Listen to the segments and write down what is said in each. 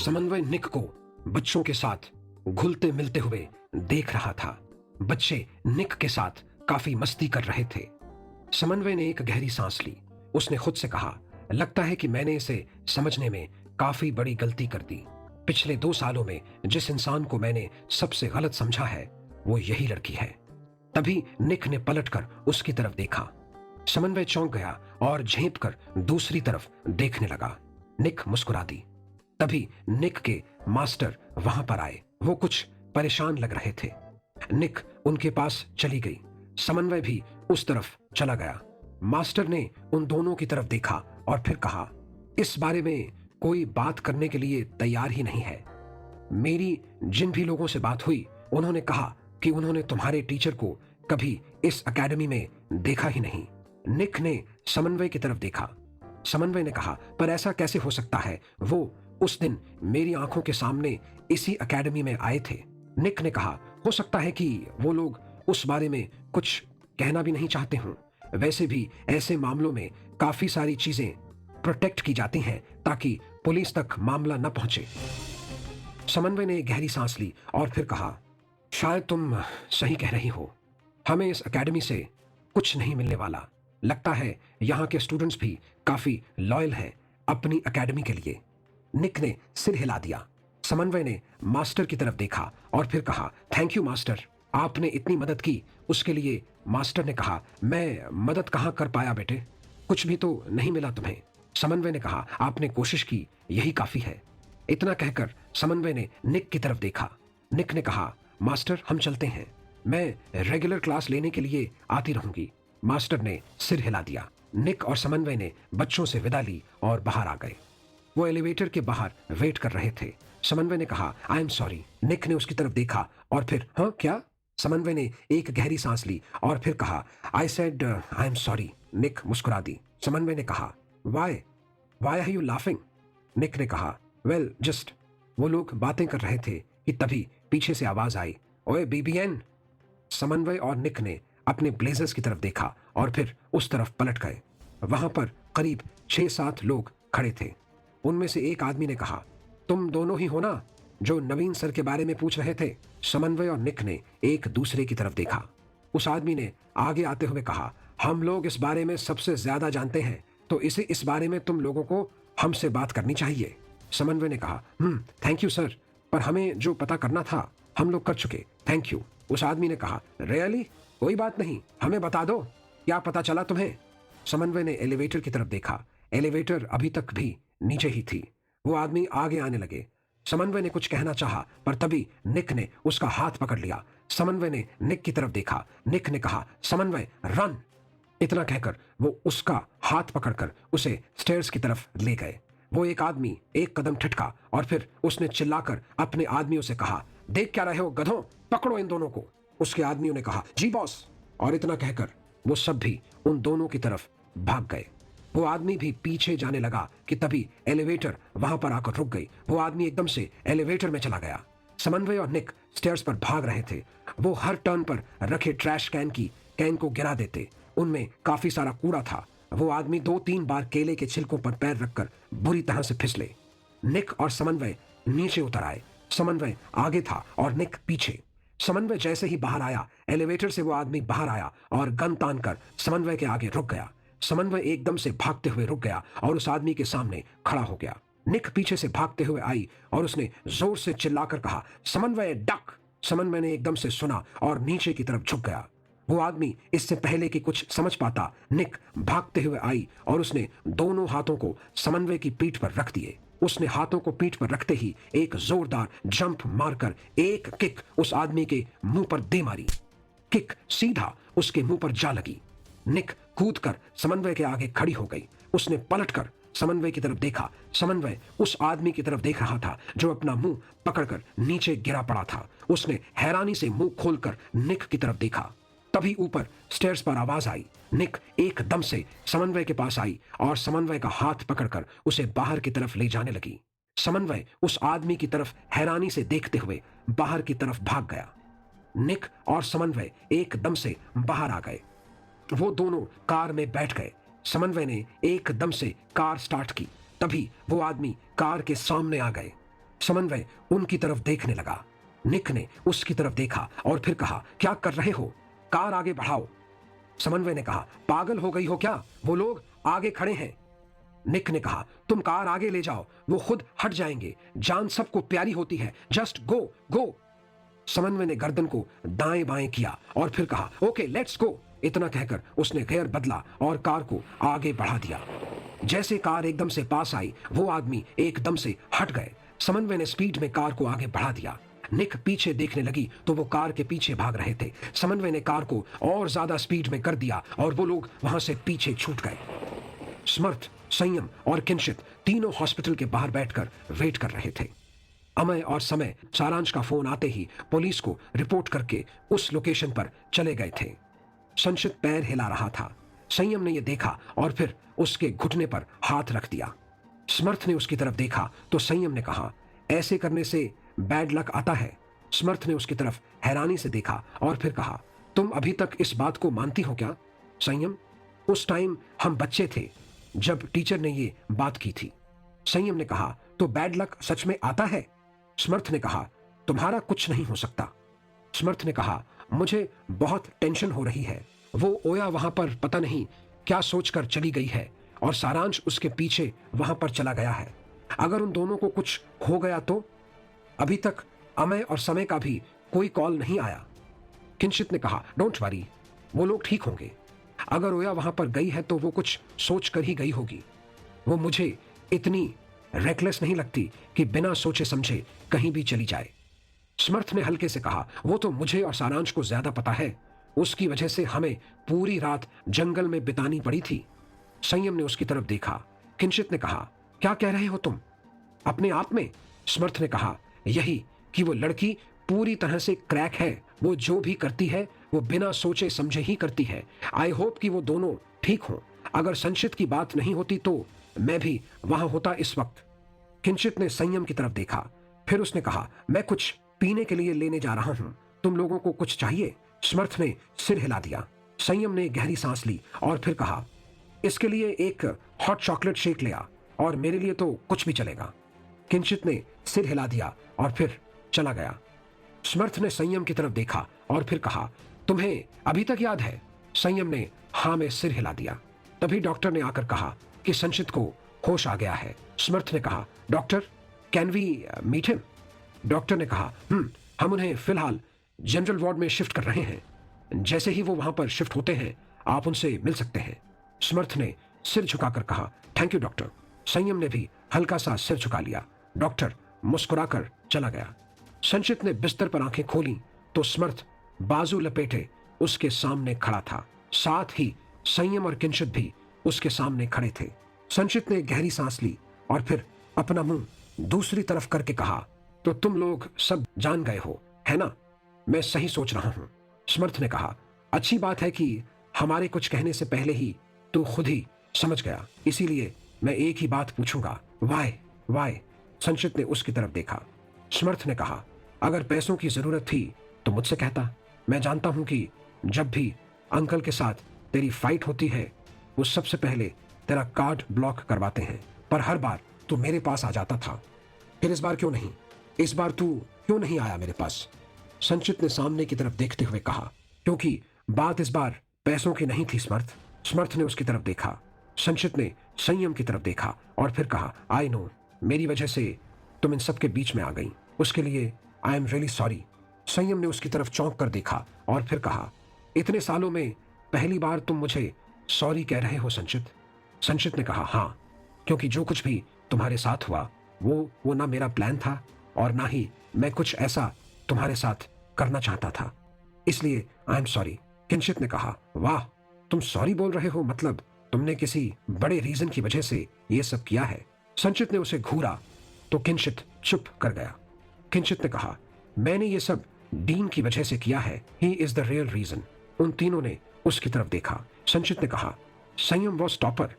समन्वय निक को बच्चों के साथ घुलते मिलते हुए देख रहा था। बच्चे निक के साथ काफी मस्ती कर रहे थे। समन्वय ने एक गहरी सांस ली। उसने खुद से कहा, लगता है कि मैंने इसे समझने में काफी बड़ी गलती कर दी। पिछले 2 सालों में जिस इंसान को मैंने सबसे गलत समझा है वो यही लड़की है। तभी निक ने पलटकर उसकी तरफ देखा। समन्वय चौंक गया और झेंप कर दूसरी तरफ देखने लगा। निक मुस्कुरा दी। तभी निक के मास्टर वहां पर आए। वो कुछ परेशान लग रहे थे। निक उनके पास चली गई। समन्वय भी उस तरफ चला गया। मास्टर ने उन दोनों की तरफ देखा और फिर कहा, इस बारे में कोई बात करने के लिए तैयार ही नहीं है। मेरी जिन भी लोगों से बात हुई उन्होंने कहा कि उन्होंने तुम्हारे टीचर को कभी इस एकेडमी में देखा ही नहीं। निक ने समन्वय की तरफ देखा। समन्वय ने कहा, पर ऐसा कैसे हो सकता है? वो उस दिन मेरी आंखों के सामने इसी एकेडमी में आए थे। निक ने कहा, हो सकता है कि वो लोग उस बारे में कुछ कहना भी नहीं चाहते हों। वैसे भी ऐसे मामलों में काफी सारी चीजें प्रोटेक्ट की जाती हैं ताकि पुलिस तक मामला न पहुंचे। समन्वय ने गहरी सांस ली और फिर कहा, शायद तुम सही कह रही हो। हमें इस एकेडमी से कुछ नहीं मिलने वाला। लगता है यहाँ के स्टूडेंट्स भी काफी लॉयल हैं अपनी एकेडमी के लिए। निक ने सिर हिला दिया। समन्वय ने मास्टर की तरफ देखा और फिर कहा, थैंक यू मास्टर, आपने इतनी मदद की उसके लिए। मास्टर ने कहा, मैं मदद कहाँ कर पाया बेटे, कुछ भी तो नहीं मिला तुम्हें। समन्वय ने कहा, आपने कोशिश की, यही काफी है। इतना कहकर समन्वय ने निक की तरफ देखा। निक ने कहा, मास्टर हम चलते हैं, मैं रेगुलर क्लास लेने के लिए आती रहूंगी। मास्टर ने सिर हिला दिया। निक और समन्वय ने बच्चों से विदा ली और बाहर आ गए। वो एलिवेटर के बाहर वेट कर रहे थे। समन्वय ने कहा, आई एम सॉरी। निक ने उसकी तरफ देखा और फिर, हाँ क्या? समन्वय ने एक गहरी सांस ली और फिर कहा, I said I am sorry. Nick मुस्कुरा दी। समन्वय ने कहा, why are you laughing? Nick ने कहा, वेल जस्ट। वो लोग बातें कर रहे थे कि तभी पीछे से आवाज आई, ओए बीबीएन। समन्वय और निक ने अपने ब्लेजर्स की तरफ देखा और फिर उस तरफ पलट गए। वहां पर करीब 6-7 लोग खड़े थे। उनमें से एक आदमी ने कहा, तुम दोनों ही हो ना जो नवीन सर के बारे में पूछ रहे थे? समन्वय और निक ने एक दूसरे की तरफ देखा। उस आदमी ने आगे आते हुए कहा, हम लोग इस बारे में सबसे ज्यादा जानते हैं, तो इस बारे में तुम लोगों को हमसे बात करनी चाहिए। समन्वय ने कहा, थैंक यू सर, पर हमें जो पता करना था हम लोग कर चुके, थैंक यू। उस आदमी ने कहा, रियली? कोई बात नहीं, हमें बता दो, क्या पता चला तुम्हें? समन्वय ने एलिवेटर की तरफ देखा। एलिवेटर अभी तक भी नीचे ही थी। वो आदमी आगे आने लगे। समन्वय ने कुछ कहना चाहा, पर तभी निक ने उसका हाथ पकड़ लिया। समन्वय ने निक की तरफ देखा। निक ने कहा, समन्वय रन। इतना कहकर वो उसका हाथ पकड़कर उसे स्टेयर्स की तरफ ले गए। वो एक आदमी एक कदम ठटका और फिर उसने चिल्लाकर अपने आदमियों से कहा, देख क्या रहे हो गधों, पकड़ो इन दोनों को। उसके आदमियों ने कहा, जी बॉस। और इतना कहकर वो सब भी उन दोनों की तरफ भाग गए। वो आदमी भी पीछे जाने लगा कि तभी एलिवेटर वहां पर आकर रुक गई। वो आदमी एकदम से एलिवेटर में चला गया। समन्वय और निक स्टेयर्स पर भाग रहे थे। वो हर टर्न पर रखे ट्रैश कैन को गिरा देते। उनमें काफी सारा कूड़ा था। वो आदमी 2-3 बार केले के छिलकों पर पैर रखकर बुरी तरह से फिसले। निक और समन्वय नीचे उतर आए। समन्वय आगे था और निक पीछे। समन्वय जैसे ही बाहर आया, एलिवेटर से वो आदमी बाहर आया और गन तानकर समन्वय के आगे रुक गया। समन्वय एकदम से भागते हुए रुक गया और उस आदमी के सामने खड़ा हो गया। निक पीछे से भागते हुए आई और उसने जोर से चिल्लाकर कहा, समन्वय डक। समन्वय ने एकदम से सुना और नीचे की तरफ झुक गया। वो आदमी इससे पहले कि कुछ समझ पाता, निक भागते हुए आई और उसने दोनों हाथों को समन्वय की पीठ पर रख दिए। उसने हाथों को पीठ पर रखते ही एक जोरदार जंप मारकर एक किक उस आदमी के मुंह पर दे मारी। किक सीधा उसके मुंह पर जा लगी। निक कूदकर समन्वय के आगे खड़ी हो गई। उसने पलटकर समन्वय की तरफ देखा। समन्वय उस आदमी की तरफ देख रहा था जो अपना मुंह पकड़कर नीचे गिरा पड़ा था। उसने हैरानी से मुंह खोलकर निक की तरफ देखा। तभी ऊपर स्टेयर्स पर आवाज आई। निक एकदम से समन्वय के पास आई और समन्वय का हाथ पकड़कर उसे बाहर की तरफ ले जाने लगी। समन्वय उस आदमी की तरफ हैरानी से देखते हुए बाहर की तरफ भाग गया। निक और समन्वय एकदम से बाहर आ गए। वो दोनों कार में बैठ गए। समन्वय ने एकदम से कार स्टार्ट की। तभी वो आदमी कार के सामने आ गए। समन्वय उनकी तरफ देखने लगा। निक ने उसकी तरफ देखा और फिर कहा, क्या कर रहे हो? कार आगे बढ़ाओ। समन्वय ने कहा, पागल हो गई हो क्या? वो लोग आगे खड़े हैं। निक ने कहा, तुम कार आगे ले जाओ, वो खुद हट जाएंगे। जान सबको प्यारी होती है, जस्ट गो गो। समन्वय ने गर्दन को दाएं बाएं किया और फिर कहा, ओके लेट्स गो। इतना कहकर उसने गियर बदला और कार को आगे बढ़ा दिया। जैसे कार एकदम से पास आई, वो आदमी एकदम से हट गए। समन्वय ने स्पीड में कार को आगे बढ़ा दिया। निक पीछे देखने लगी तो वो कार के पीछे भाग रहे थे। समन्वय ने कार को और ज्यादा स्पीड में कर दिया और वो लोग वहां से पीछे छूट गए। समर्थ, संयम और किंशित तीनों हॉस्पिटल के बाहर बैठकर वेट कर रहे थे। अमय और समय सारांश का फोन आते ही पुलिस को रिपोर्ट करके उस लोकेशन पर चले गए थे। संचित पैर हिला रहा था। संयम ने यह देखा और फिर उसके घुटने पर हाथ रख दिया। समर्थ ने उसकी तरफ देखा तो संयम ने कहा, ऐसे करने से बैड लक आता है। समर्थ ने उसकी तरफ हैरानी से देखा और फिर कहा, तुम अभी तक इस बात को मानती हो क्या? संयम, उस टाइम हम बच्चे थे जब टीचर ने ये बात की थी। संयम ने कहा, तो बैड लक सच में आता है? समर्थ ने कहा, तुम्हारा कुछ नहीं हो सकता। समर्थ ने कहा, मुझे बहुत टेंशन हो रही है। वो ओया वहां पर पता नहीं क्या सोचकर चली गई है और सारांश उसके पीछे वहां पर चला गया है। अगर उन दोनों को कुछ हो गया तो? अभी तक अमय और समय का भी कोई कॉल नहीं आया। किंशित ने कहा, डोंट वरी, वो लोग ठीक होंगे। अगर ओया वहां पर गई है तो वो कुछ सोच कर ही गई होगी। वो मुझे इतनी रेकलेस नहीं लगती कि बिना सोचे समझे कहीं भी चली जाए। समर्थ ने हल्के से कहा, वो तो मुझे और सारांश को ज्यादा पता है। उसकी वजह से हमें पूरी रात जंगल में बितानी पड़ी थी। संयम ने उसकी तरफ देखा। किंशित ने कहा, क्या कह रहे हो तुम? अपने आप में? समर्थ ने कहा, यही कि वो लड़की पूरी तरह से क्रैक है। वो जो भी करती है वो बिना सोचे समझे ही करती है। आई होप कि वो दोनों ठीक हों। अगर संचित की बात नहीं होती तो मैं भी वहां होता इस वक्त। किंशित ने संयम की तरफ देखा। फिर उसने कहा, मैं कुछ पीने के लिए लेने जा रहा हूं। तुम लोगों को कुछ चाहिए? समर्थ ने सिर हिला दिया। संयम ने गहरी सांस ली और फिर कहा, इसके लिए एक हॉट चॉकलेट शेक ले आ, और मेरे लिए तो कुछ भी चलेगा। किंशित ने सिर हिला दिया और फिर चला गया। समर्थ ने संयम की तरफ देखा और फिर कहा, तुम्हें अभी तक याद है? संयम ने हाँ में सिर हिला दिया। तभी डॉक्टर ने आकर कहा कि संचित को होश आ गया है। समर्थ ने कहा, doctor, can we meet him? Doctor ने कहा, हम उन्हें फिलहाल जनरल वार्ड में शिफ्ट कर रहे हैं। जैसे ही वो वहां पर शिफ्ट होते हैं आप उनसे मिल सकते हैं। समर्थ ने सिर झुकाकर कहा, थैंक यू डॉक्टर। संयम ने भी हल्का सा सिर झुका लिया। डॉक्टर मुस्कुराकर चला गया। संचित ने बिस्तर पर आंखें खोली तो समर्थ बाजू लपेटे उसके सामने खड़ा था। साथ ही संयम और किंशित भी उसके सामने खड़े थे। संचित ने गहरी सांस ली और फिर अपना मुंह दूसरी तरफ करके कहा, तो तुम लोग सब जान गए हो, है ना? मैं सही सोच रहा हूं। समर्थ ने कहा, अच्छी बात है कि हमारे कुछ कहने से पहले ही तू खुद ही समझ गया, इसीलिए मैं एक ही बात पूछूंगा, वाई वाई? संचित ने उसकी तरफ देखा। समर्थ ने कहा, अगर पैसों की जरूरत थी तो मुझसे कहता। मैं जानता हूं कि जब भी अंकल के साथ तेरी फाइट होती है वो सबसे पहले तेरा कार्ड ब्लॉक करवाते हैं, पर हर बार तू मेरे पास आ जाता था। फिर इस बार क्यों नहीं? इस बार तू क्यों नहीं आया मेरे पास? संचित ने सामने की तरफ देखते हुए कहा, क्योंकि बात इस बार पैसों की नहीं थी समर्थ। समर्थ ने उसकी तरफ देखा। संचित ने संयम की तरफ देखा और फिर कहा, आई नो, मेरी वजह से तुम इन सब के बीच में आ गई, उसके लिए आई एम रियली सॉरी। संयम ने उसकी तरफ चौंक कर देखा और फिर कहा, इतने सालों में पहली बार तुम मुझे सॉरी कह रहे हो संचित? संचित ने कहा, हाँ, क्योंकि जो कुछ भी तुम्हारे साथ हुआ वो ना मेरा प्लान था और ना ही मैं कुछ ऐसा तुम्हारे साथ करना चाहता था, इसलिए आई एम सॉरी। किंशित ने कहा, वाह, तुम सॉरी बोल रहे हो? मतलब तुमने किसी बड़े रीजन की वजह से ये सब किया है? संचित ने उसे घूरा तो किंशित चुप कर गया। किंशित ने कहा, मैंने ये सब डीन की वजह से किया है, he is the real reason. उन तीनों ने उसकी तरफ देखा। संचित ने कहा, संयम वॉज टॉपर।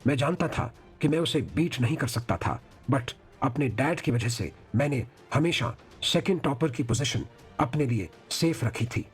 मैं जानता था कि मैं उसे बीट नहीं कर सकता था, बट अपने डैड की वजह से मैंने हमेशा सेकंड टॉपर की पोजीशन अपने लिए सेफ रखी थी।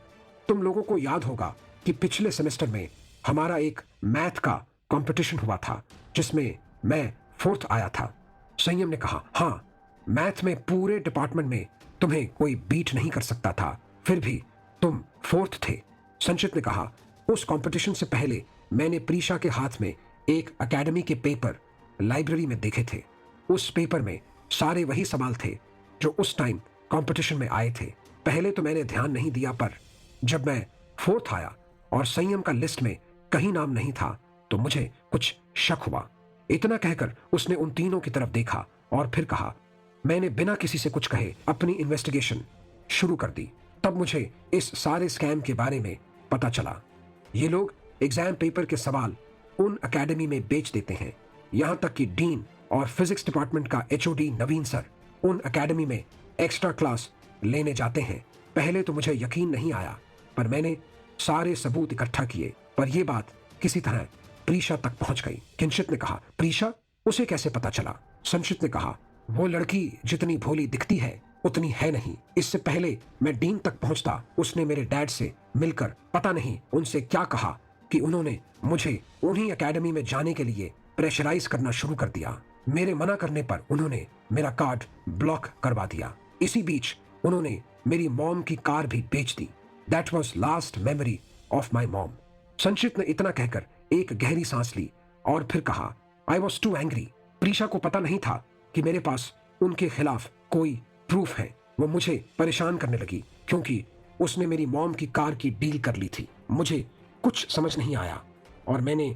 तुम लोगों को याद होगा कि पिछले सेमेस्टर में हमारा एक मैथ का कंपटीशन हुआ था जिसमें मैं 4th आया था। संयम ने कहा, हाँ, मैथ में पूरे डिपार्टमेंट में तुम्हें कोई बीट नहीं कर सकता था, फिर भी तुम फोर्थ थे। संचित ने कहा, उस कंपटीशन से पहले मैंने प्रीशा के हाथ में एक एकेडमी के पेपर लाइब्रेरी में देखे थे। उस पेपर में सारे वही सवाल थे जो उस टाइम कंपटीशन में आए थे। पहले तो मैंने ध्यान नहीं दिया, पर जब मैं फोर्थ आया और संयम का लिस्ट में कहीं नाम नहीं था तो मुझे कुछ शक हुआ। इतना कहकर उसने उन तीनों की तरफ देखा और फिर कहा, मैंने बिना किसी से कुछ कहे अपनी इन्वेस्टिगेशन शुरू कर दी। तब मुझे इस सारे स्कैम के बारे में पता चला। ये लोग एग्जाम पेपर के सवाल उन एकेडमी में बेच देते हैं। यहां तक कि डीन और फिजिक्स डिपार्टमेंट का एचओडी नवीन सर उन एकेडमी में एक्स्ट्रा क्लास लेने जाते हैं। पहले तो मुझे यकीन नहीं आया, पर मैंने सारे सबूत इकट्ठा किए, पर यह बात किसी तरह प्रीशा तक पहुंच गई। किंचित ने कहा, प्रीशा, उसे कैसे पता चला? संचित ने कहा, वो लड़की जितनी भोली दिखती है उतनी है नहीं। इससे पहले मैं डीन तक पहुंचता उसने मेरे डैड से मिलकर पता नहीं उनसे क्या कहा कि उन्होंने मुझे उन्हीं एकेडमी में जाने के लिए प्रेशराइज करना शुरू कर दिया। मेरे मना करने पर उन्होंने मेरा कार्ड ब्लॉक करवा दिया। इसी बीच उन्होंने मेरी मॉम की कार भी बेच दी। That was last memory of my mom. Sanchit ने इतना कहकर एक गहरी सांस ली और फिर कहा, I was too angry. Prisha को पता नहीं था कि मेरे पास उनके खिलाफ कोई प्रूफ है। वो मुझे परेशान करने लगी क्योंकि उसने मेरी मॉम की कार की डील कर ली थी। मुझे कुछ समझ नहीं आया और मैंने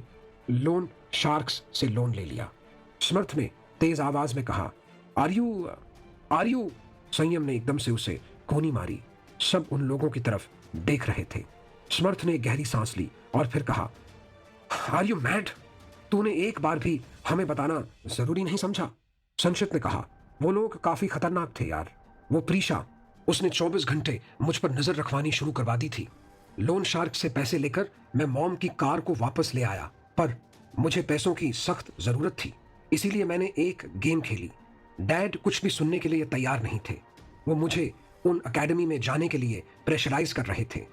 लोन शार्क्स से लोन ले लिया। समर्थ ने तेज आवाज में कहा, आर यू? संयम ने एकदम से उसे कोनी मारी। सब उन लोगों की तरफ देख रहे थे। समर्थ ने गहरी सांस ली और फिर कहा, आर यू मैड? तूने एक बार भी हमें बताना जरूरी नहीं समझा? संचित ने कहा, वो लोग काफी खतरनाक थे यार। वो प्रीशा, उसने 24 घंटे मुझ पर नजर रखवानी शुरू करवा दी थी। लोन शार्क से पैसे लेकर मैं मॉम की कार को वापस ले आया, पर मुझे पैसों की सख्त जरूरत थी, इसीलिए मैंने एक गेम खेली। डैड कुछ भी सुनने के लिए तैयार नहीं थे। वो मुझे उन एकेडमी में जाने के लिए प्रेशराइज कर रहे थे।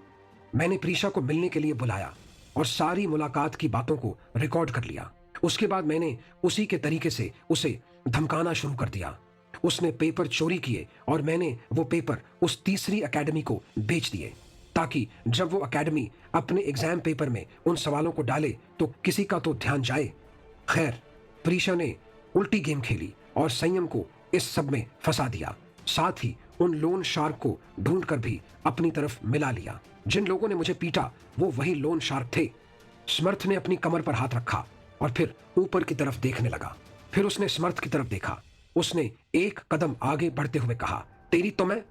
मैंने प्रीशा को मिलने के लिए बुलाया और सारी मुलाकात की बातों को रिकॉर्ड कर लिया। उसके बाद मैंने उसी के तरीके से उसे धमकाना शुरू कर दिया। उसने पेपर चोरी किए और मैंने वो पेपर उस तीसरी एकेडमी को बेच दिए ताकि जब वो एकेडमी अपने एग्जाम पेपर में उन सवालों को डाले तो किसी का तो ध्यान जाए। खैर, प्रीशा ने उल्टी गेम खेली और संयम को इस सब में फंसा दिया। साथ ही उन लोन शार्क को ढूंढकर भी अपनी तरफ मिला लिया। जिन लोगों ने मुझे पीटा वो वही लोन शार्क थे। समर्थ ने अपनी कमर पर हाथ रखा और फिर ऊपर की तरफ देखने लगा। फिर उसने समर्थ की तरफ देखा। उसने एक कदम आगे बढ़ते हुए कहा, तेरी तो मैं।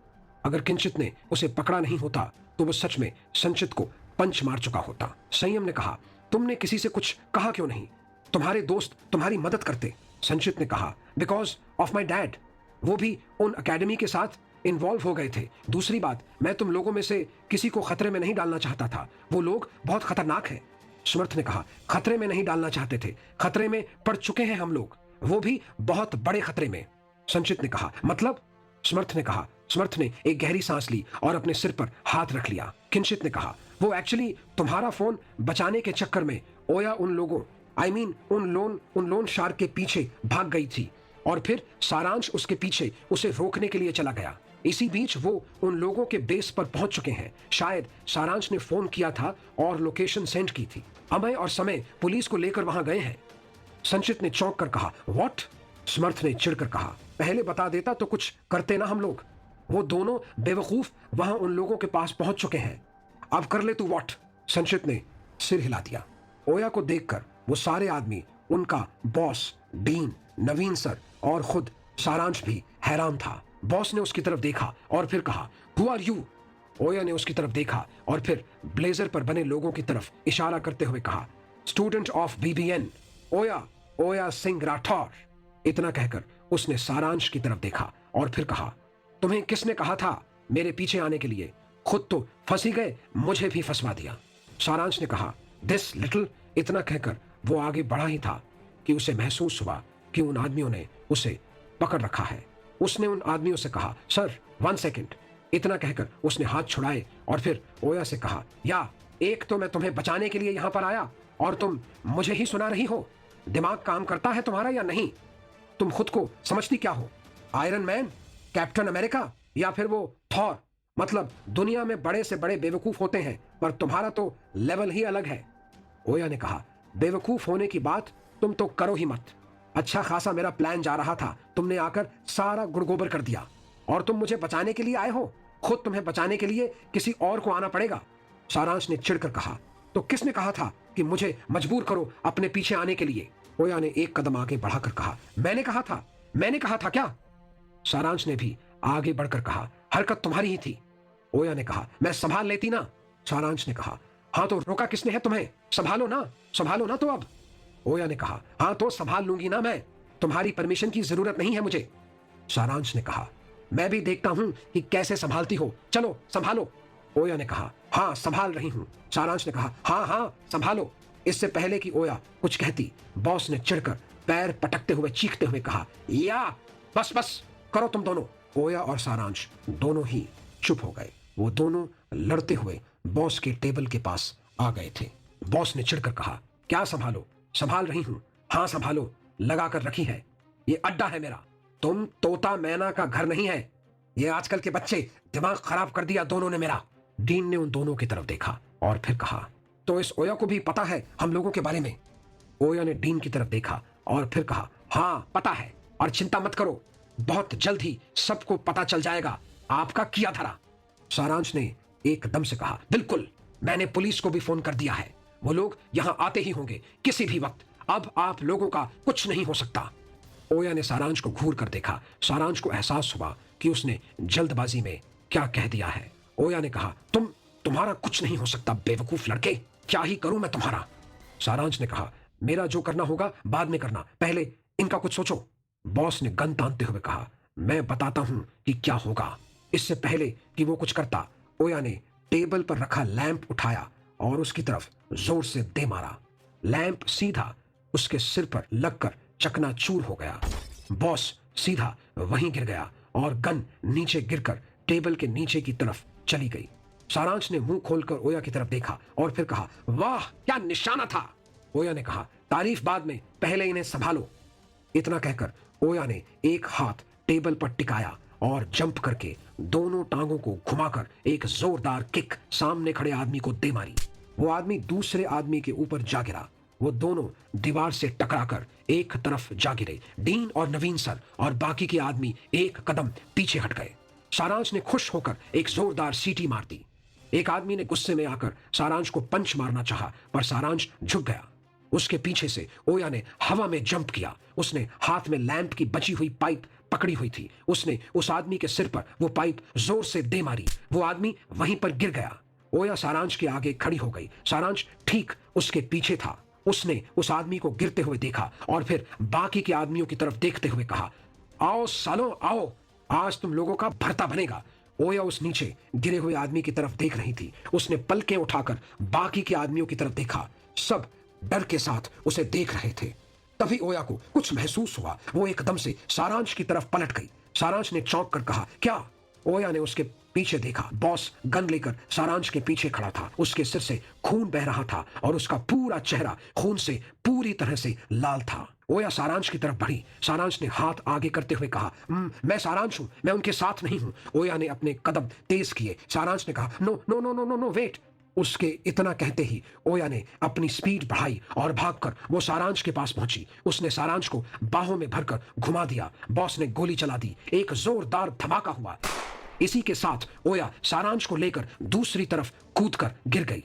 अगर किंचित ने उसे पकड़ा नहीं होता तो वो सच में संचित को पंच मार चुका होता। संयम ने कहा, तुमने किसी से कुछ कहा क्यों नहीं? तुम्हारे दोस्त तुम्हारी मदद करते। संचित ने कहा, बिकॉज ऑफ माई डैड। वो भी उन एकेडमी के साथ इन्वॉल्व हो गए थे। दूसरी बात, मैं तुम लोगों में से किसी को खतरे में नहीं डालना चाहता था। वो लोग बहुत खतरनाक हैं। समर्थ ने कहा, खतरे में नहीं डालना चाहते थे, खतरे में पड़ चुके हैं हम लोग, वो भी बहुत बड़े खतरे में। संचित ने कहा, मतलब? समर्थ ने कहा। समर्थ ने एक गहरी सांस ली और अपने सिर पर हाथ रख लिया। किंचित ने कहा, वो एक्चुअली तुम्हारा फोन बचाने के चक्कर में ओया उन लोगों उन लोन शार्क के पीछे भाग गई थी और फिर सारांश उसके पीछे उसे रोकने के लिए चला गया। इसी बीच वो उन लोगों के बेस पर पहुंच चुके हैं। शायद सारांश ने फोन किया था और लोकेशन सेंड की थी। अमय और समय पुलिस को लेकर वहां गए हैं। संचित ने चौंक कर कहा, व्हाट? समर्थ ने चिढ़कर कहा, पहले बता देता तो कुछ करते ना हम लोग। वो दोनों बेवकूफ वहां उन लोगों के पास पहुंच चुके हैं। अब कर ले तू व्हाट? संचित ने सिर हिला दिया। ओया को देखकर वो सारे आदमी, उनका बॉस, डीन, नवीन सर और खुद सारांश भी हैरान था। बॉस ने उसकी तरफ देखा और फिर कहा, हु आर यू? ओया ने उसकी तरफ देखा और फिर ब्लेजर पर बने लोगों की तरफ इशारा करते हुए कहा, स्टूडेंट ऑफ बीबीएन, ओया सिंह राठौर। इतना कहकर उसने सारांश की तरफ देखा और फिर कहा, तुम्हें किसने कहा था मेरे पीछे आने के लिए? खुद तो फंसी गए, मुझे भी फंसवा दिया। सारांश ने कहा, दिस लिटिल। इतना कहकर वो आगे बढ़ा ही था कि उसे महसूस हुआ कि उन आदमियों ने उसे पकड़ रखा है। उसने उन आदमियों से कहा, सर 1 सेकेंड। इतना कहकर उसने हाथ छुड़ाए और फिर ओया से कहा, या एक तो मैं तुम्हें बचाने के लिए यहां पर आया और तुम मुझे ही सुना रही हो। दिमाग काम करता है तुम्हारा या नहीं? तुम खुद को समझती क्या हो? आयरन मैन, कैप्टन अमेरिका या फिर वो थॉर। मतलब दुनिया में बड़े से बड़े बेवकूफ होते हैं, पर तुम्हारा तो लेवल ही अलग है। ओया ने कहा, बेवकूफ होने की बात तुम तो करो ही मत। अच्छा खासा मेरा प्लान जा रहा था, तुमने आकर सारा गुड़गोबर कर दिया। और तुम मुझे बचाने के लिए आए हो? खुद तुम्हें बचाने के लिए किसी और को आना पड़ेगा। सारांश ने चिढ़कर कहा, तो किसने कहा था कि मुझे मजबूर करो अपने पीछे आने के लिए? ओया ने एक कदम आगे बढ़ाकर कहा, मैंने कहा था क्या? सारांश ने भी आगे बढ़कर कहा, हरकत तुम्हारी ही थी। ओया ने कहा, मैं संभाल लेती ना। सारांश ने कहा, हाँ तो रोका किसने है तुम्हें? संभालो ना तो अब। ओया ने कहा, हाँ तो संभाल लूंगी ना मैं, तुम्हारी परमिशन की जरूरत नहीं है मुझे। सारांश ने कहा, मैं भी देखता हूं कि कैसे संभालती हो, चलो संभालो। ओया ने कहा, हाँ संभाल रही हूं। सारांश ने कहा, हाँ संभालो। इससे पहले कि ओया कुछ कहती, बॉस ने चिढ़कर पैर पटकते हुए चीखते हुए कहा, या बस करो तुम दोनों। ओया और सारांश दोनों ही चुप हो गए। वो दोनों लड़ते हुए बॉस के टेबल के पास आ गए थे। बॉस ने चिढ़कर कहा, क्या संभालो? संभाल रही हूं, हाँ संभालो, लगा कर रखी है। ये अड्डा है मेरा, तुम तोता मैना का घर नहीं है। ये आजकल के बच्चे, दिमाग खराब कर दिया दोनों ने मेरा। डीन ने उन दोनों की तरफ देखा और फिर कहा, तो इस ओया को भी पता है हम लोगों के बारे में? ओया ने डीन की तरफ देखा और फिर कहा, हाँ पता है, और चिंता मत करो, बहुत जल्द ही सबको पता चल जाएगा आपका किया धरा। सारांश ने एकदम से कहा, बिल्कुल, मैंने पुलिस को भी फोन कर दिया है, वो लोग यहां आते ही होंगे किसी भी वक्त। अब आप लोगों का कुछ नहीं हो सकता। ओया ने सारांश को घूर कर देखा। सारांश को एहसास हुआ कि उसने जल्दबाजी में क्या कह दिया है। ओया ने कहा, तुम्हारा कुछ नहीं हो सकता बेवकूफ लड़के, क्या ही करूं मैं तुम्हारा? सारांश ने कहा, मेरा जो करना होगा बाद में करना, पहले इनका कुछ सोचो। बॉस ने गन तानते हुए कहा, मैं बताता हूं कि क्या होगा। इससे पहले कि वो कुछ करता, ओया ने टेबल पर रखा लैंप उठाया और उसकी तरफ जोर से दे मारा। लैंप सीधा उसके सिर पर लगकर चकनाचूर हो गया। बॉस सीधा वहीं गिर गया और गन नीचे गिरकर टेबल के नीचे की तरफ चली गई। सारांश ने मुंह खोलकर ओया की तरफ देखा और फिर कहा, वाह क्या निशाना था। ओया ने कहा, तारीफ बाद में, पहले इन्हें संभालो। इतना कहकर ओया ने एक हाथ टेबल पर टिकाया और जंप करके दोनों टांगों को घुमाकर एक जोरदार किक सामने खड़े आदमी को दे मारी। वो आदमी दूसरे आदमी के ऊपर जा गिरा। वो दोनों दीवार से टकराकर एक तरफ जा गिरे। डीन और नवीन सर और बाकी के आदमी एक कदम पीछे हट गए। सारांश ने खुश होकर एक जोरदार सीटी मार दी। एक आदमी ने गुस्से में आकर सारांश को पंच मारना चाहा, पर सारांश झुक गया। उसके पीछे से ओया ने हवा में जंप किया। उसने हाथ में लैंप की बची हुई पाइप पकड़ी हुई थी। उसने उस आदमी के सिर पर वो पाइप जोर से दे मारी। वो आदमी वहीं पर गिर गया। ओया सारांश के आगे खड़ी हो गई। सारांश ठीक उसके पीछे था। उसने उस आदमी को गिरते हुए देखा और फिर बाकी के आदमियों की तरफ देखते हुए कहा, आओ सालो आओ, आज तुम लोगों का भरता बनेगा। ओया उस नीचे गिरे हुए आदमी की तरफ देख रही थी। उसने पलकें उठाकर बाकी के आदमियों की तरफ देखा। सब डर के साथ उसे देख रहे थे। तभी ओया को कुछ महसूस हुआ। वो एकदम से सारांश की तरफ पलट गई। सारांश ने चौंक कर कहा, क्या? ओया ने उसके पीछे देखा। बॉस गन लेकर सारांश के पीछे खड़ा था। उसके सिर से खून बह रहा था और उसका पूरा चेहरा खून से पूरी तरह से लाल था। ओया सारांश की तरफ बढ़ी। सारांश ने हाथ आगे करते हुए कहा, मैं सारांश हूं, मैं उनके साथ नहीं हूं। ओया ने अपने कदम तेज किए। सारांश ने कहा, no no no no no no wait. उसके इतना कहते ही ओया ने अपनी स्पीड बढ़ाई और भागकर वो सारांश के पास पहुंची। उसने सारांश को बाहों में भरकर घुमा दिया। बॉस ने गोली चला दी। एक जोरदार धमाका हुआ। इसी के साथ ओया सारांश को लेकर दूसरी तरफ कूदकर गिर गई।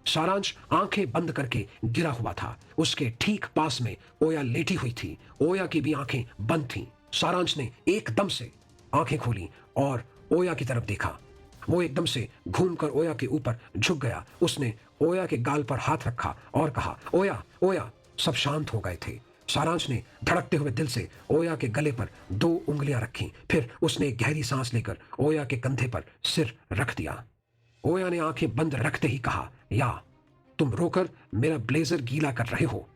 सारांश आंखें बंद करके गिरा हुआ था। उसके ठीक पास में ओया लेटी हुई थी। ओया की भी आंखें बंद थीं। सारांश ने एकदम से आंखें खोली और ओया की तरफ देखा। वो एकदम से घूमकर ओया के ऊपर झुक गया। उसने ओया के गाल पर हाथ रखा और कहा, ओया ओया। सब शांत हो गए थे। सारांश ने धड़कते हुए दिल से ओया के गले पर 2 उंगलियां रखी। फिर उसने गहरी सांस लेकर ओया के कंधे पर सिर रख दिया। ओया ने आंखें बंद रखते ही कहा, या तुम रोकर मेरा ब्लेजर गीला कर रहे हो।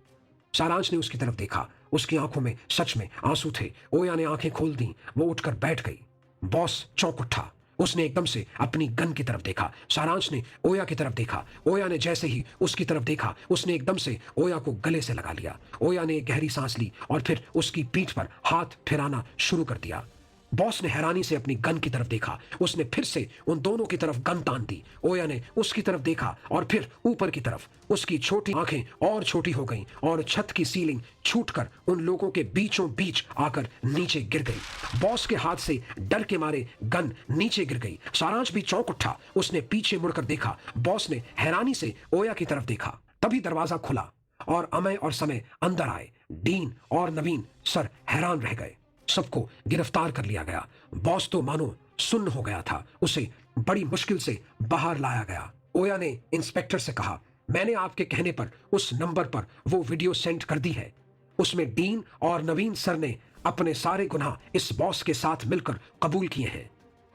सारांश ने उसकी तरफ देखा। उसकी आंखों में सच में आंसू थे। ओया ने आंखें खोल दी। वो उठकर बैठ गई। बॉस चौंक उठा। उसने एकदम से अपनी गन की तरफ देखा। सारांश ने ओया की तरफ देखा। ओया ने जैसे ही उसकी तरफ देखा, उसने एकदम से ओया को गले से लगा लिया। ओया ने एक गहरी सांस ली और फिर उसकी पीठ पर हाथ फिराना शुरू कर दिया। बॉस ने हैरानी से अपनी गन की तरफ देखा। उसने फिर से उन दोनों की तरफ गन तान दी। ओया ने उसकी तरफ देखा और फिर ऊपर की तरफ। उसकी छोटी आंखें और छोटी हो गईं और छत की सीलिंग छूटकर उन लोगों के बीचों बीच आकर नीचे गिर गई। बॉस के हाथ से डर के मारे गन नीचे गिर गई। सारांश भी चौंक उठा। उसने पीछे मुड़कर देखा। बॉस ने हैरानी से ओया की तरफ देखा। तभी दरवाजा खुला और अमय और समय अंदर आए। डीन और नवीन सर हैरान रह गए। सबको गिरफ्तार कर लिया गया। बॉस तो मानो सुन्न हो गया था। उसे बड़ी मुश्किल से बाहर लाया गया। ओया ने इंस्पेक्टर से कहा, मैंने आपके कहने पर उस नंबर पर वो वीडियो सेंड कर दी है। उसमें डीन और नवीन सर ने अपने सारे गुनाह इस बॉस के साथ मिलकर कबूल किए हैं।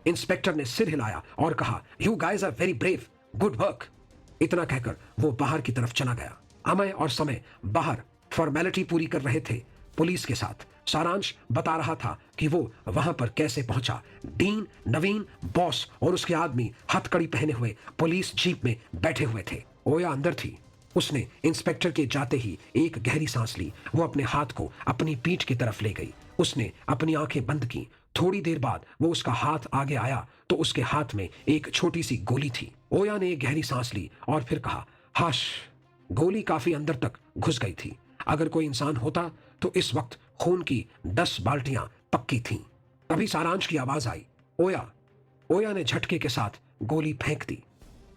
इंस्पेक्टर ने सिर हिलाया और कहा, you guys are very brave, good work. इतना कहकर वो बाहर की तरफ चला गया। अमय और समय बाहर फॉर्मेलिटी पूरी कर रहे थे पुलिस के साथ। सारांश बता रहा था कि वो वहां पर कैसे पहुंचा। डीन, नवीन, बॉस और उसके आदमी हथकड़ी पहने हुए पुलिस जीप में बैठे हुए थे। ओया अंदर थी। उसने इंस्पेक्टर के जाते ही एक गहरी सांस ली। वो अपने हाथ को अपनी पीठ की तरफ ले गई। उसने अपनी आंखें बंद की। थोड़ी देर बाद वो उसका हाथ आगे आया तो उसके हाथ में एक छोटी सी गोली थी। ओया ने एक गहरी सांस ली और फिर कहा, हाश। गोली काफी अंदर तक घुस गई थी। अगर कोई इंसान होता तो इस वक्त खून की 10 बाल्टियां पक्की थीं। तभी सारांश की आवाज आई, ओया। ओया ने झटके के साथ गोली फेंक दी।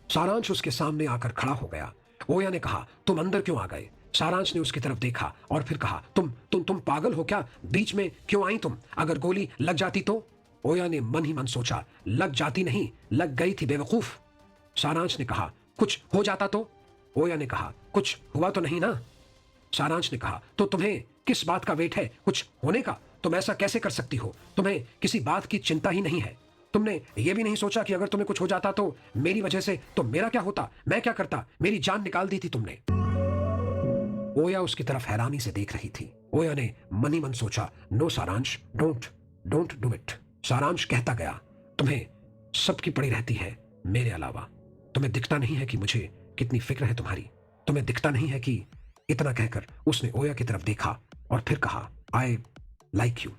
सारांश उसके सामने आकर खड़ा हो गया। ओया ने कहा, तुम अंदर क्यों आ गए? सारांश ने उसकी तरफ देखा और फिर कहा, तुम पागल हो क्या? बीच में क्यों आई तुम? अगर गोली लग जाती तो? ओया ने मन ही मन सोचा, लग जाती नहीं, लग गई थी बेवकूफ। सारांश ने कहा, कुछ हो जाता तो? ओया ने कहा, कुछ हुआ तो नहीं ना? सारांश ने कहा, तो तुम्हें किस बात का वेट है कुछ होने का? तुम ऐसा कैसे कर सकती हो? तुम्हें किसी बात की चिंता ही नहीं है। तुमने ये भी नहीं सोचा कि अगर तुम्हें कुछ हो जाता तो मेरी वजह से तो मेरा क्या होता? मैं क्या करता? मेरी जान निकाल दी थी तुमने। ओया उसकी तरफ हैरानी से देख रही थी। ओया ने मन ही मन सोचा, नो सारांश, डोंट डू इट। सारांश कहता गया, तुम्हें सबकी पड़ी रहती है मेरे अलावा। तुम्हें दिखता नहीं है कि मुझे कितनी फिक्र है तुम्हारी? तुम्हें दिखता नहीं है कि? इतना कहकर उसने ओया की तरफ देखा और फिर कहा, आई लाइक यू।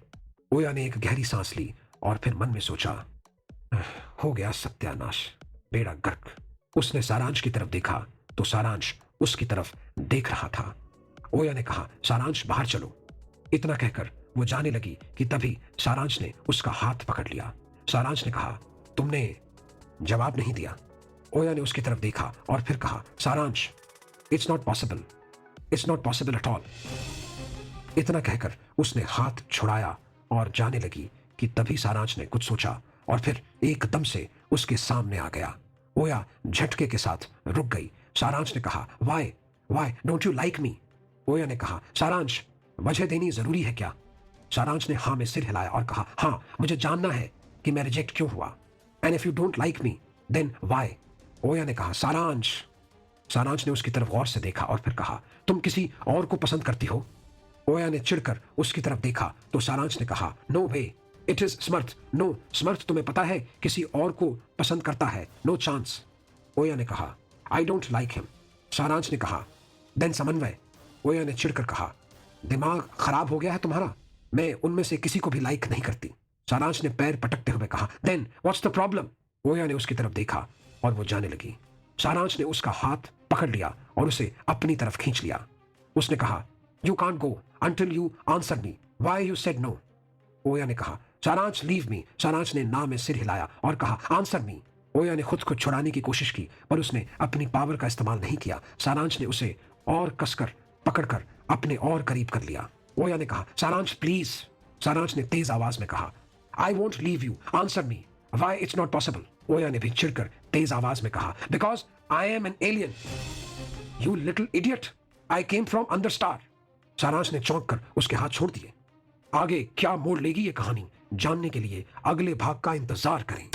ओया ने एक गहरी सांस ली और फिर मन में सोचा, हो गया सत्यानाश, बेड़ा गर्क। उसने सारांश की तरफ देखा तो सारांश उसकी तरफ देख रहा था। ओया ने कहा, सारांश बाहर चलो। इतना कहकर वो जाने लगी कि तभी सारांश ने उसका हाथ पकड़ लिया। सारांश ने कहा, तुमने जवाब नहीं दिया। ओया ने उसकी तरफ देखा और फिर कहा, सारांश, it's not possible, it's not possible at all. इतना कहकर उसने हाथ छुड़ाया और जाने लगी कि तभी सारांश ने कुछ सोचा और फिर एकदम से उसके सामने आ गया। ओया झटके के साथ रुक गई। सारांश ने कहा, why don't you like me? ओया ने कहा, सारांश, वजह देनी जरूरी है क्या? सारांश ने हाँ में सिर हिलाया और कहा, हाँ, मुझे जानना है कि मैं रिजेक्ट क्यों हुआ। And if you don't like me then why? Oya ने कहा, सारांश। सारांश ने उसकी तरफ गौर से देखा और फिर कहा, तुम किसी और को पसंद करती हो? ओया ने चिढ़कर उसकी तरफ देखा तो सारांश ने कहा, no way, it is smart. No smart, तुम्हें पता है किसी और को पसंद करता है, नो चांस। ओया ने कहा, आई डोंट लाइक हिम। सारांश ने कहा, देन समन्वय। ओया ने चिढ़कर कहा, दिमाग खराब हो गया है तुम्हारा? मैं उनमें से किसी को भी लाइक नहीं करती। सारांश ने पैर पटकते हुए कहा, देन व्हाट्स द प्रॉब्लम? ओया ने उसकी तरफ देखा और वो जाने लगी। सारांश ने उसका हाथ पकड़ लिया और उसे अपनी तरफ खींच लिया। उसने कहा, you can't go until you answer me why you said no. Oya ने कहा, सारांश लीव मी। सारांश ने ना में सिर हिलाया और कहा, आंसर मी। ओया ने खुद को छुड़ाने की कोशिश की पर उसने अपनी पावर का इस्तेमाल नहीं किया। सारांश ने उसे और कसकर पकड़कर अपने और करीब कर लिया। ओया ने कहा, सारांश प्लीज। सारांश ने तेज आवाज में कहा, I won't leave you, answer me why it's not possible. ओया ने भी चिढ़कर तेज आवाज में कहा, because I am an alien, you little idiot, I came from under star. सारांश ने चौंक कर उसके हाथ छोड़ दिए। आगे क्या मोड़ लेगी ये कहानी, जानने के लिए अगले भाग का इंतजार करें।